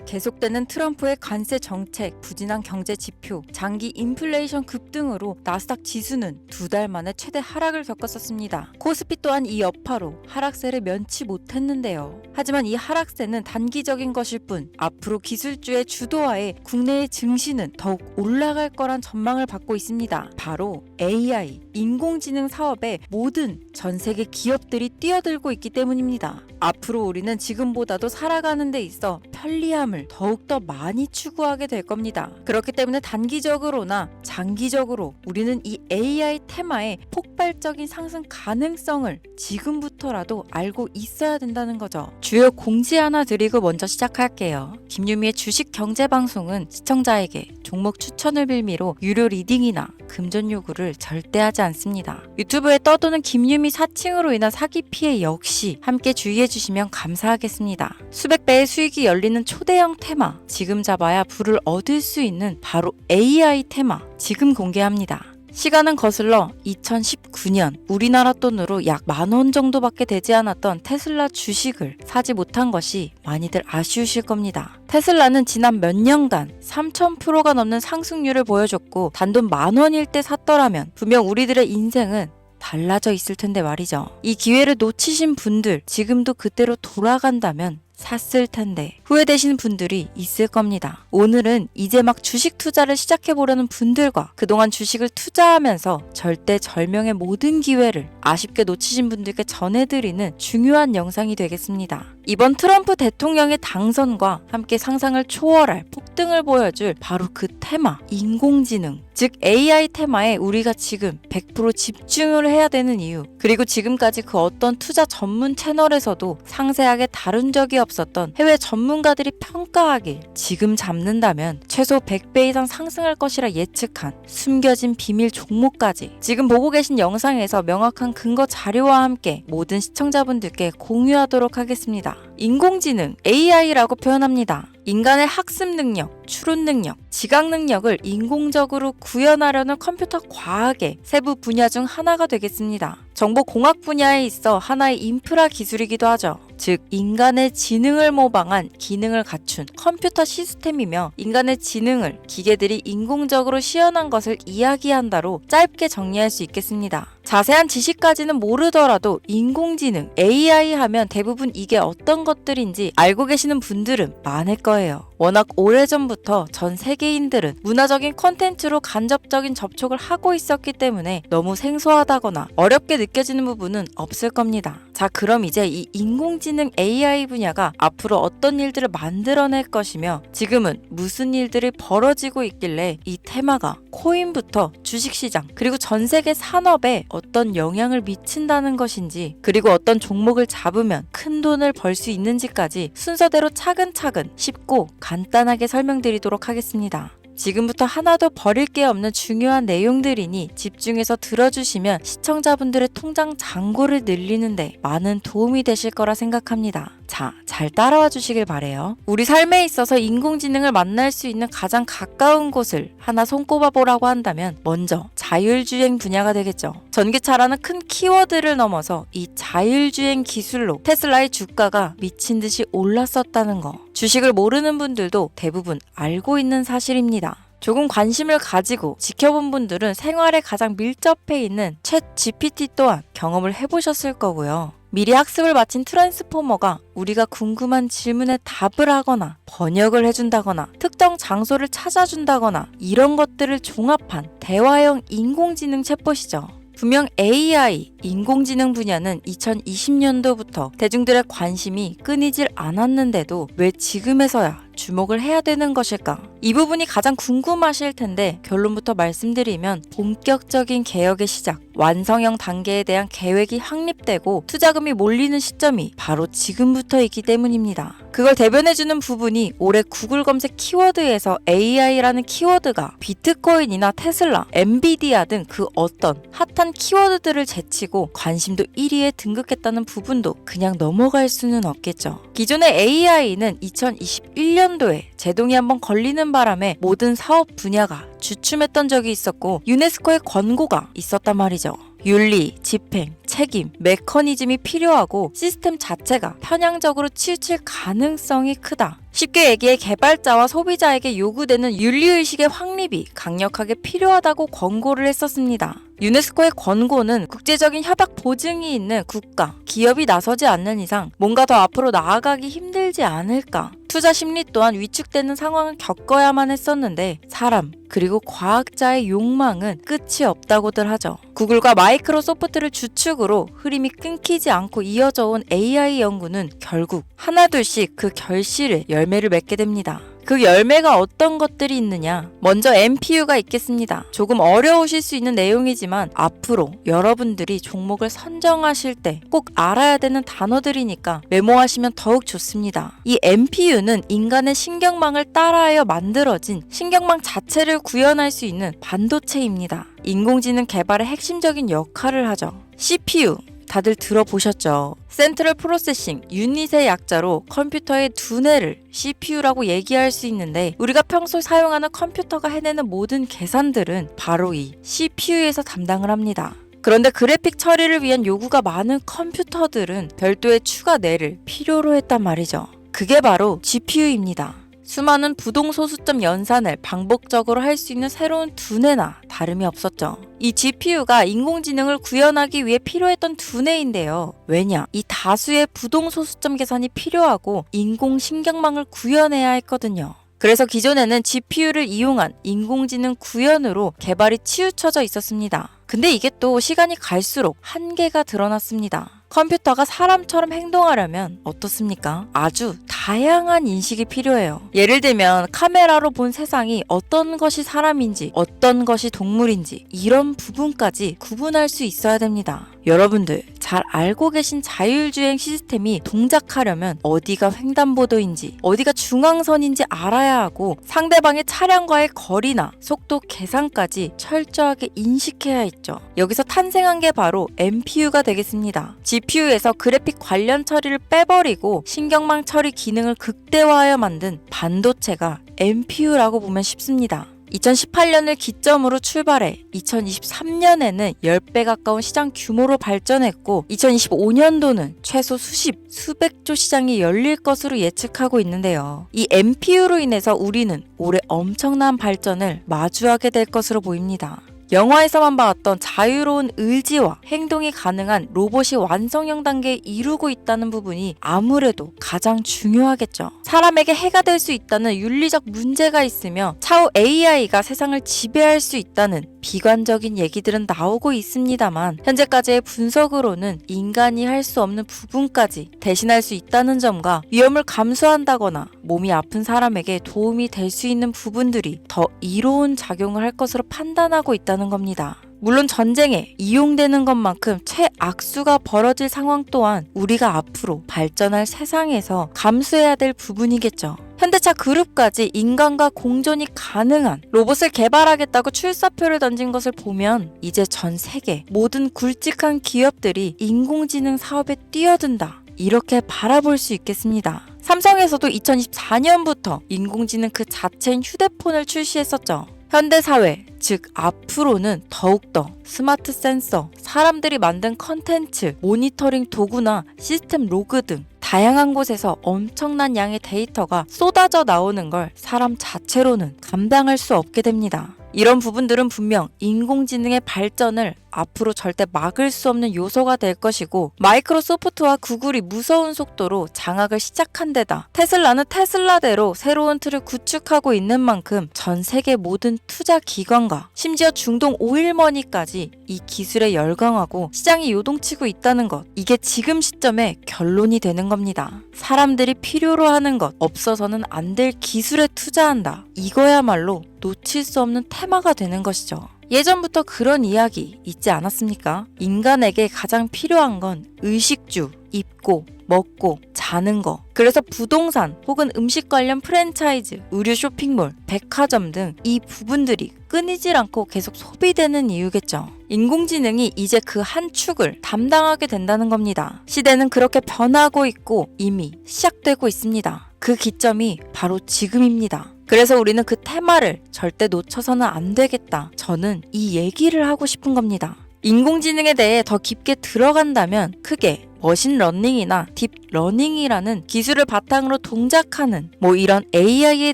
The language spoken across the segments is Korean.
계속되는 트럼프의 관세 정책, 부진한 경제 지표, 장기 인플레이션 급등으로 나스닥 지수는 2달 만에 최대 하락을 겪었었습니다. 코스피 또한 이 여파로 하락세를 면치 못했는데요. 하지만 이 하락세는 단기적인 것일 뿐 앞으로 기술주의 주도하에 국내의 증시는 더욱 올라갈 거란 전망을 받고 있습니다. 바로 AI, 인공지능 사업에 모든 전 세계 기업들이 뛰어들고 있기 때문입니다. 앞으로 우리는 지금보다도 살아가는 데 있어 편리함을 더욱더 많이 추구하게 될 겁니다. 그렇기 때문에 단기적으로나 장기적으로 우리는 이 AI 테마의 폭발적인 상승 가능성을 지금부터라도 알고 있어야 된다는 거죠. 주요 공지 하나 드리고 먼저 시작할게요. 김유미의 주식 경제 방송은 시청자에게 종목 추천을 빌미로 유료 리딩이나 금전 요구를 절대 하지 않습니다. 유튜브에 떠도는 김유미 사칭으로 인한 사기 피해 역시 함께 주의해 주시면 감사하겠습니다. 수백 배의 수익이 열리는 초대형 테마, 지금 잡아야 부를 얻을 수 있는 바로 AI 테마, 지금 공개합니다. 시간은 거슬러 2019년 우리나라 돈으로 약 10,000원 정도밖에 되지 않았던 테슬라 주식을 사지 못한 것이 많이들 아쉬우실 겁니다. 테슬라는 지난 몇 년간 3000%가 넘는 상승률을 보여줬고 단돈 10,000원일 때 샀더라면 분명 우리들의 인생은 달라져 있을 텐데 말이죠. 이 기회를 놓치신 분들, 지금도 그때로 돌아간다면 샀을 텐데 후회되시는 분들이 있을 겁니다. 오늘은 이제 막 주식 투자를 시작해보려는 분들과 그동안 주식을 투자하면서 절대절명의 모든 기회를 아쉽게 놓치신 분들께 전해드리는 중요한 영상이 되겠습니다. 이번 트럼프 대통령의 당선과 함께 상상을 초월할 폭등을 보여줄 바로 그 테마, 인공지능, 즉 AI 테마에 우리가 지금 100% 집중을 해야 되는 이유, 그리고 지금까지 그 어떤 투자 전문 채널에서도 상세하게 다룬 적이 없었던 해외 전문가들이 평가하길 지금 잡는다면 최소 100배 이상 상승할 것이라 예측한 숨겨진 비밀 종목까지 지금 보고 계신 영상에서 명확한 근거 자료와 함께 모든 시청자분들께 공유하도록 하겠습니다. 인공지능, AI라고 표현합니다. 인간의 학습 능력, 추론 능력, 지각 능력을 인공적으로 구현하려는 컴퓨터 과학의 세부 분야 중 하나가 되겠습니다. 정보공학 분야에 있어 하나의 인프라 기술이기도 하죠. 즉 인간의 지능을 모방한 기능을 갖춘 컴퓨터 시스템이며 인간의 지능을 기계들이 인공적으로 시연한 것을 이야기한다로 짧게 정리할 수 있겠습니다. 자세한 지식까지는 모르더라도 인공지능, AI 하면 대부분 이게 어떤 것들인지 알고 계시는 분들은 많을 거예요. 워낙 오래전부터 전 세계인들은 문화적인 콘텐츠로 간접적인 접촉을 하고 있었기 때문에 너무 생소하다거나 어렵게 느껴지는 부분은 없을 겁니다. 자, 그럼 이제 이 인공지능 AI 분야가 앞으로 어떤 일들을 만들어낼 것이며 지금은 무슨 일들이 벌어지고 있길래 이 테마가 코인부터 주식시장 그리고 전 세계 산업에 어떤 영향을 미친다는 것인지, 그리고 어떤 종목을 잡으면 큰 돈을 벌 수 있는지까지 순서대로 차근차근 쉽고 간단하게 설명드리도록 하겠습니다. 지금부터 하나도 버릴 게 없는 중요한 내용들이니 집중해서 들어주시면 시청자분들의 통장 잔고를 늘리는데 많은 도움이 되실 거라 생각합니다. 자, 잘 따라와 주시길 바래요. 우리 삶에 있어서 인공지능을 만날 수 있는 가장 가까운 곳을 하나 손꼽아 보라고 한다면 먼저 자율주행 분야가 되겠죠. 전기차라는 큰 키워드를 넘어서 이 자율주행 기술로 테슬라의 주가가 미친 듯이 올랐었다는 거, 주식을 모르는 분들도 대부분 알고 있는 사실입니다. 조금 관심을 가지고 지켜본 분들은 생활에 가장 밀접해 있는 챗 GPT 또한 경험을 해보셨을 거고요. 미리 학습을 마친 트랜스포머가 우리가 궁금한 질문에 답을 하거나 번역을 해준다거나 특정 장소를 찾아준다거나 이런 것들을 종합한 대화형 인공지능 챗봇이죠. 분명 AI, 인공지능 분야는 2020년도부터 대중들의 관심이 끊이질 않았는데도 왜 지금에서야 주목을 해야 되는 것일까? 이 부분이 가장 궁금하실 텐데 결론부터 말씀드리면 본격적인 개혁의 시작, 완성형 단계에 대한 계획이 확립되고 투자금이 몰리는 시점이 바로 지금부터이기 때문입니다. 그걸 대변해주는 부분이 올해 구글 검색 키워드에서 AI라는 키워드가 비트코인이나 테슬라, 엔비디아 등 그 어떤 핫한 키워드들을 제치고 관심도 1위에 등극했다는 부분도 그냥 넘어갈 수는 없겠죠. 기존의 AI는 2021년도에 제동이 한번 걸리는 바람에 모든 사업 분야가 주춤했던 적이 있었고 유네스코의 권고가 있었단 말이죠. 윤리, 집행, 책임, 메커니즘이 필요하고 시스템 자체가 편향적으로 치우칠 가능성이 크다. 쉽게 얘기해 개발자와 소비자에게 요구되는 윤리의식의 확립이 강력하게 필요하다고 권고를 했었습니다. 유네스코의 권고는 국제적인 협약 보증이 있는 국가, 기업이 나서지 않는 이상 뭔가 더 앞으로 나아가기 힘들지 않을까. 투자 심리 또한 위축되는 상황을 겪어야만 했었는데 사람 그리고 과학자의 욕망은 끝이 없다고들 하죠. 구글과 마이크로소프트를 주축으로 흐름이 끊기지 않고 이어져 온 AI 연구는 결국 하나둘씩 그 결실에 열매를 맺게 됩니다. 그 열매가 어떤 것들이 있느냐? 먼저 NPU가 있겠습니다. 조금 어려우실 수 있는 내용이지만 앞으로 여러분들이 종목을 선정하실 때 꼭 알아야 되는 단어들이니까 메모하시면 더욱 좋습니다. 이 NPU는 인간의 신경망을 따라하여 만들어진 신경망 자체를 구현할 수 있는 반도체입니다. 인공지능 개발의 핵심적인 역할을 하죠. CPU 다들 들어보셨죠? 센트럴 프로세싱 유닛의 약자로 컴퓨터의 두뇌를 CPU라고 얘기할 수 있는데 우리가 평소 사용하는 컴퓨터가 해내는 모든 계산들은 바로 이 CPU에서 담당을 합니다. 그런데 그래픽 처리를 위한 요구가 많은 컴퓨터들은 별도의 추가 뇌를 필요로 했단 말이죠. 그게 바로 GPU입니다. 수많은 부동소수점 연산을 반복적으로 할 수 있는 새로운 두뇌나 다름이 없었죠. 이 GPU가 인공지능을 구현하기 위해 필요했던 두뇌인데요. 왜냐? 이 다수의 부동소수점 계산이 필요하고 인공신경망을 구현해야 했거든요. 그래서 기존에는 GPU를 이용한 인공지능 구현으로 개발이 치우쳐져 있었습니다. 근데 이게 또 시간이 갈수록 한계가 드러났습니다. 컴퓨터가 사람처럼 행동하려면 어떻습니까? 아주 다양한 인식이 필요해요. 예를 들면 카메라로 본 세상이 어떤 것이 사람인지 어떤 것이 동물인지 이런 부분까지 구분할 수 있어야 됩니다. 여러분들 잘 알고 계신 자율주행 시스템이 동작하려면 어디가 횡단보도인지 어디가 중앙선인지 알아야 하고 상대방의 차량과의 거리나 속도 계산까지 철저하게 인식해야 있죠. 여기서 탄생한 게 바로 NPU가 되겠습니다. GPU에서 그래픽 관련 처리를 빼버리고 신경망 처리 기능을 극대화하여 만든 반도체가 NPU라고 보면 쉽습니다. 2018년을 기점으로 출발해 2023년에는 10배 가까운 시장 규모로 발전했고 2025년도는 최소 수백조 시장이 열릴 것으로 예측하고 있는데요. 이 NPU로 인해서 우리는 올해 엄청난 발전을 마주하게 될 것으로 보입니다. 영화에서만 봤던 자유로운 의지와 행동이 가능한 로봇이 완성형 단계에 이르고 있다는 부분이 아무래도 가장 중요하겠죠. 사람에게 해가 될 수 있다는 윤리적 문제가 있으며 차후 AI가 세상을 지배할 수 있다는 비관적인 얘기들은 나오고 있습니다만 현재까지의 분석으로는 인간이 할 수 없는 부분까지 대신할 수 있다는 점과 위험을 감수한다거나 몸이 아픈 사람에게 도움이 될 수 있는 부분들이 더 이로운 작용을 할 것으로 판단하고 있다는 겁니다. 물론 전쟁에 이용되는 것만큼 최악수가 벌어질 상황 또한 우리가 앞으로 발전할 세상에서 감수해야 될 부분이겠죠. 현대차 그룹까지 인간과 공존이 가능한 로봇을 개발하겠다고 출사표를 던진 것을 보면 이제 전 세계 모든 굵직한 기업들이 인공지능 사업에 뛰어든다. 이렇게 바라볼 수 있겠습니다. 삼성에서도 2024년부터 인공지능 그 자체인 휴대폰을 출시했었죠. 현대사회, 즉 앞으로는 더욱더 스마트 센서, 사람들이 만든 컨텐츠, 모니터링 도구나 시스템 로그 등 다양한 곳에서 엄청난 양의 데이터가 쏟아져 나오는 걸 사람 자체로는 감당할 수 없게 됩니다. 이런 부분들은 분명 인공지능의 발전을 앞으로 절대 막을 수 없는 요소가 될 것이고 마이크로소프트와 구글이 무서운 속도로 장악을 시작한 데다 테슬라는 테슬라대로 새로운 틀을 구축하고 있는 만큼 전 세계 모든 투자 기관과 심지어 중동 오일머니까지 이 기술에 열광하고 시장이 요동치고 있다는 것, 이게 지금 시점에 결론이 되는 겁니다. 사람들이 필요로 하는 것, 없어서는 안 될 기술에 투자한다. 이거야말로 놓칠 수 없는 테마가 되는 것이죠. 예전부터 그런 이야기 있지 않았습니까? 인간에게 가장 필요한 건 의식주, 입고, 먹고, 자는 거. 그래서 부동산 혹은 음식 관련 프랜차이즈, 의류 쇼핑몰, 백화점 등 이 부분들이 끊이질 않고 계속 소비되는 이유겠죠. 인공지능이 이제 그 한 축을 담당하게 된다는 겁니다. 시대는 그렇게 변하고 있고 이미 시작되고 있습니다. 그 기점이 바로 지금입니다. 그래서 우리는 그 테마를 절대 놓쳐서는 안 되겠다. 저는 이 얘기를 하고 싶은 겁니다. 인공지능에 대해 더 깊게 들어간다면 크게 머신러닝이나 딥러닝이라는 기술을 바탕으로 동작하는 이런 AI에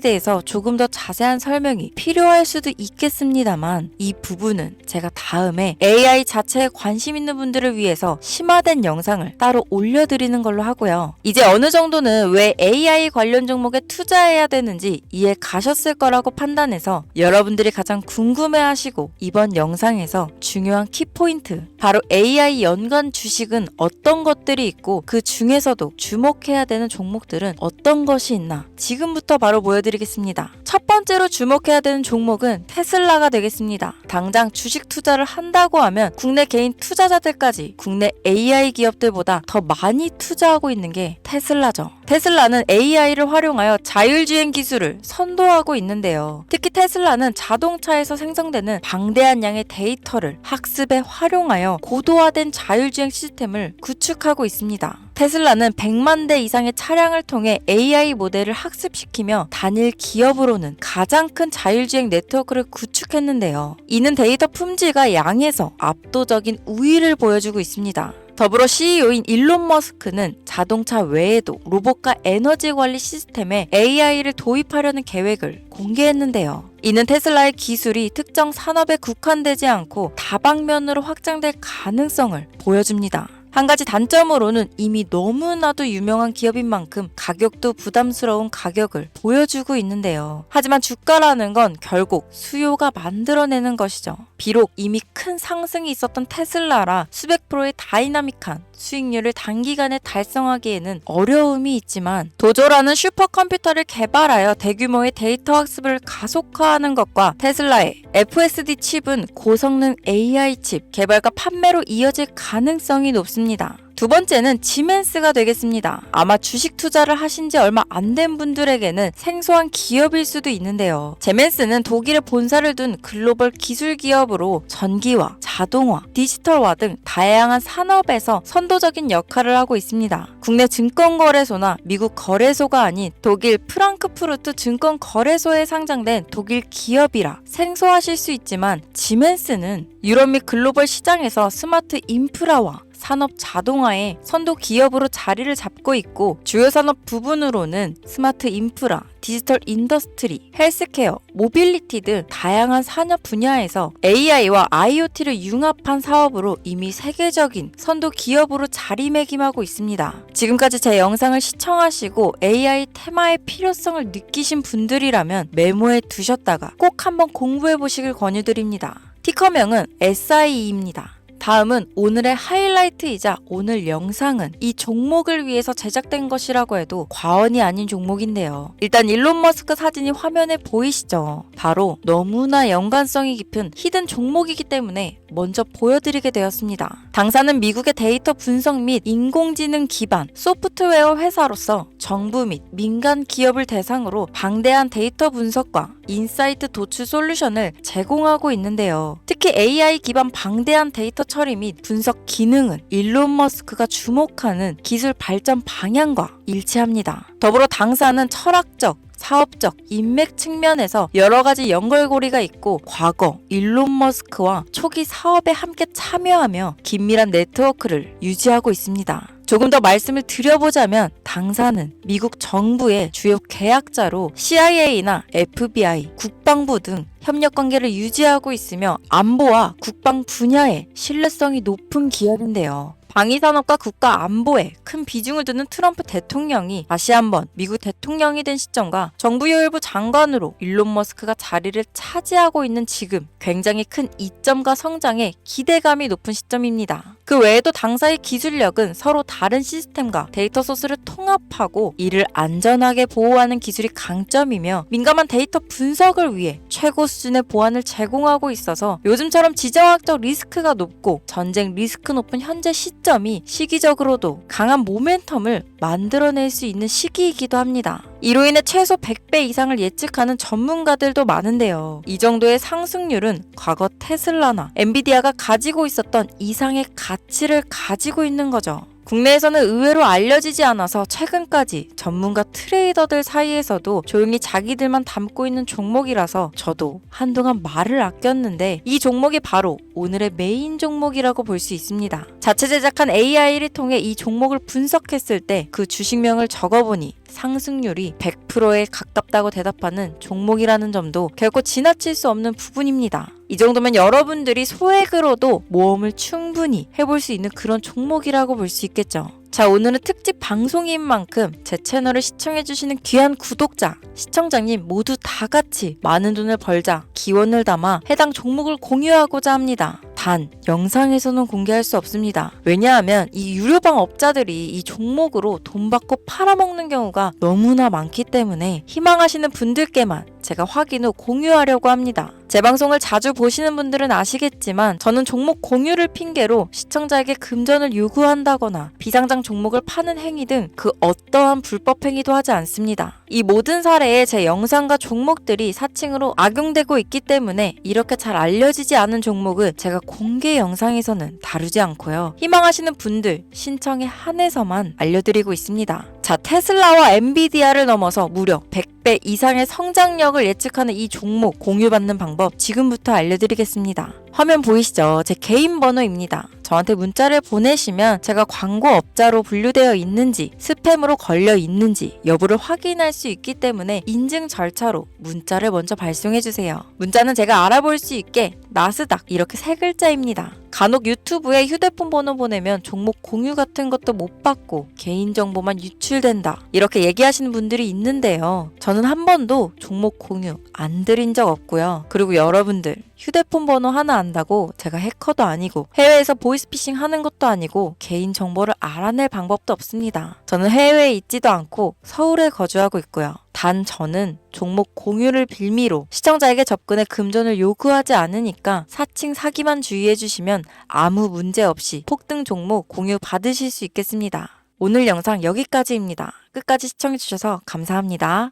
대해서 조금 더 자세한 설명이 필요할 수도 있겠습니다만 이 부분은 제가 다음에 AI 자체에 관심 있는 분들을 위해서 심화된 영상을 따로 올려드리는 걸로 하고요. 이제 어느 정도는 왜 AI 관련 종목에 투자해야 되는지 이해 가셨을 거라고 판단해서 여러분들이 가장 궁금해하시고 이번 영상에서 중요한 키포인트, 바로 AI 연관 주식은 어떤 것들이 있고 그 중에서도 주목해야 되는 종목들은 어떤 것이 있나 지금부터 바로 보여드리겠습니다. 첫 번째로 주목해야 되는 종목은 테슬라가 되겠습니다. 당장 주식 투자를 한다고 하면 국내 개인 투자자들까지 국내 AI 기업들보다 더 많이 투자하고 있는 게 테슬라죠. 테슬라는 AI를 활용하여 자율주행 기술을 선도하고 있는데요. 특히 테슬라는 자동차에서 생성되는 방대한 양의 데이터를 학습에 활용하여 고도화된 자율주행 시스템을 구축하고 있습니다. 테슬라는 100만 대 이상의 차량을 통해 AI 모델을 학습시키며 단일 기업으로는 가장 큰 자율주행 네트워크를 구축했는데요. 이는 데이터 품질과 양에서 압도적인 우위를 보여주고 있습니다. 더불어 CEO인 일론 머스크는 자동차 외에도 로봇과 에너지 관리 시스템에 AI를 도입하려는 계획을 공개했는데요. 이는 테슬라의 기술이 특정 산업에 국한되지 않고 다방면으로 확장될 가능성을 보여줍니다. 한 가지 단점으로는 이미 너무나도 유명한 기업인 만큼 가격도 부담스러운 가격을 보여주고 있는데요. 하지만 주가라는 건 결국 수요가 만들어내는 것이죠. 비록 이미 큰 상승이 있었던 테슬라라 수백 프로의 다이나믹한 수익률을 단기간에 달성하기에는 어려움이 있지만 도조라는 슈퍼컴퓨터를 개발하여 대규모의 데이터 학습을 가속화하는 것과 테슬라의 FSD 칩은 고성능 AI 칩 개발과 판매로 이어질 가능성이 높습니다. 두 번째는 지멘스가 되겠습니다. 아마 주식 투자를 하신 지 얼마 안 된 분들에게는 생소한 기업일 수도 있는데요. 지멘스는 독일에 본사를 둔 글로벌 기술 기업으로 전기화, 자동화, 디지털화 등 다양한 산업에서 선도적인 역할을 하고 있습니다. 국내 증권거래소나 미국 거래소가 아닌 독일 프랑크푸르트 증권거래소에 상장된 독일 기업이라 생소하실 수 있지만 지멘스는 유럽 및 글로벌 시장에서 스마트 인프라와 산업 자동화의 선도 기업으로 자리를 잡고 있고 주요 산업 부분으로는 스마트 인프라, 디지털 인더스트리, 헬스케어, 모빌리티 등 다양한 산업 분야에서 AI와 IoT를 융합한 사업으로 이미 세계적인 선도 기업으로 자리매김하고 있습니다. 지금까지 제 영상을 시청하시고 AI 테마의 필요성을 느끼신 분들이라면 메모해 두셨다가 꼭 한번 공부해 보시길 권유드립니다. 티커명은 SIE입니다. 다음은 오늘의 하이라이트이자 오늘 영상은 이 종목을 위해서 제작된 것이라고 해도 과언이 아닌 종목인데요. 일단 일론 머스크 사진이 화면에 보이시죠? 바로 너무나 연관성이 깊은 히든 종목이기 때문에 먼저 보여드리게 되었습니다. 당사는 미국의 데이터 분석 및 인공지능 기반 소프트웨어 회사로서 정부 및 민간 기업을 대상으로 방대한 데이터 분석과 인사이트 도출 솔루션을 제공하고 있는데요. 특히 AI 기반 방대한 데이터 처리 및 분석 기능은 일론 머스크가 주목하는 기술 발전 방향과 일치합니다. 더불어 당사는 철학적, 사업적, 인맥 측면에서 여러 가지 연결고리가 있고 과거 일론 머스크와 초기 사업에 함께 참여하며 긴밀한 네트워크를 유지하고 있습니다. 조금 더 말씀을 드려보자면 당사는 미국 정부의 주요 계약자로 CIA나 FBI, 국방부 등 협력 관계를 유지하고 있으며 안보와 국방 분야에 신뢰성이 높은 기업인데요. 방위산업과 국가 안보에 큰 비중을 두는 트럼프 대통령이 다시 한번 미국 대통령이 된 시점과 정부요일부 장관으로 일론 머스크가 자리를 차지하고 있는 지금 굉장히 큰 이점과 성장에 기대감이 높은 시점입니다. 그 외에도 당사의 기술력은 서로 다른 시스템과 데이터 소스를 통합하고 이를 안전하게 보호하는 기술이 강점이며 민감한 데이터 분석을 위해 최고 수준의 보안을 제공하고 있어서 요즘처럼 지정학적 리스크가 높고 전쟁 리스크 높은 현재 시점이 시기적으로도 강한 모멘텀을 만들어낼 수 있는 시기이기도 합니다. 이로 인해 최소 100배 이상을 예측하는 전문가들도 많은데요. 이 정도의 상승률은 과거 테슬라나 엔비디아가 가지고 있었던 이상의 가치를 가지고 있는 거죠. 국내에서는 의외로 알려지지 않아서 최근까지 전문가 트레이더들 사이에서도 조용히 자기들만 담고 있는 종목이라서 저도 한동안 말을 아꼈는데 이 종목이 바로 오늘의 메인 종목이라고 볼 수 있습니다. 자체 제작한 AI를 통해 이 종목을 분석했을 때 그 주식명을 적어보니 상승률이 100%에 가깝다고 대답하는 종목이라는 점도 결코 지나칠 수 없는 부분입니다. 이 정도면 여러분들이 소액으로도 모험을 충분히 해볼 수 있는 그런 종목이라고 볼 수 있겠죠. 자, 오늘은 특집 방송인 만큼 제 채널을 시청해주시는 귀한 구독자, 시청자님 모두 다 같이 많은 돈을 벌자 기원을 담아 해당 종목을 공유하고자 합니다. 단, 영상에서는 공개할 수 없습니다. 왜냐하면 이 유료방 업자들이 이 종목으로 돈 받고 팔아먹는 경우가 너무나 많기 때문에 희망하시는 분들께만 제가 확인 후 공유하려고 합니다. 제 방송을 자주 보시는 분들은 아시겠지만 저는 종목 공유를 핑계로 시청자에게 금전을 요구한다거나 비상장 종목을 파는 행위 등 그 어떠한 불법 행위도 하지 않습니다. 이 모든 사례에 제 영상과 종목들이 사칭으로 악용되고 있기 때문에 이렇게 잘 알려지지 않은 종목은 제가 공개 영상에서는 다루지 않고요. 희망하시는 분들 신청에 한해서만 알려드리고 있습니다. 자, 테슬라와 엔비디아를 넘어서 무려 100배 이상의 성장력을 예측하는 이 종목 공유받는 방법 지금부터 알려드리겠습니다. 화면 보이시죠? 제 개인 번호입니다. 저한테 문자를 보내시면 제가 광고업자로 분류되어 있는지 스팸으로 걸려 있는지 여부를 확인할 수 있기 때문에 인증 절차로 문자를 먼저 발송해주세요. 문자는 제가 알아볼 수 있게 나스닥 이렇게 3글자입니다. 간혹 유튜브에 휴대폰 번호 보내면 종목 공유 같은 것도 못 받고 개인정보만 유출된다 이렇게 얘기하시는 분들이 있는데요. 저는 한 번도 종목 공유 안 드린 적 없고요. 그리고 여러분들 휴대폰 번호 하나 안다고 제가 해커도 아니고 해외에서 보이스피싱 하는 것도 아니고 개인정보를 알아낼 방법도 없습니다. 저는 해외에 있지도 않고 서울에 거주하고 있고요. 단 저는 종목 공유를 빌미로 시청자에게 접근해 금전을 요구하지 않으니까 사칭 사기만 주의해 주시면 아무 문제 없이 폭등 종목 공유 받으실 수 있겠습니다. 오늘 영상 여기까지입니다. 끝까지 시청해 주셔서 감사합니다.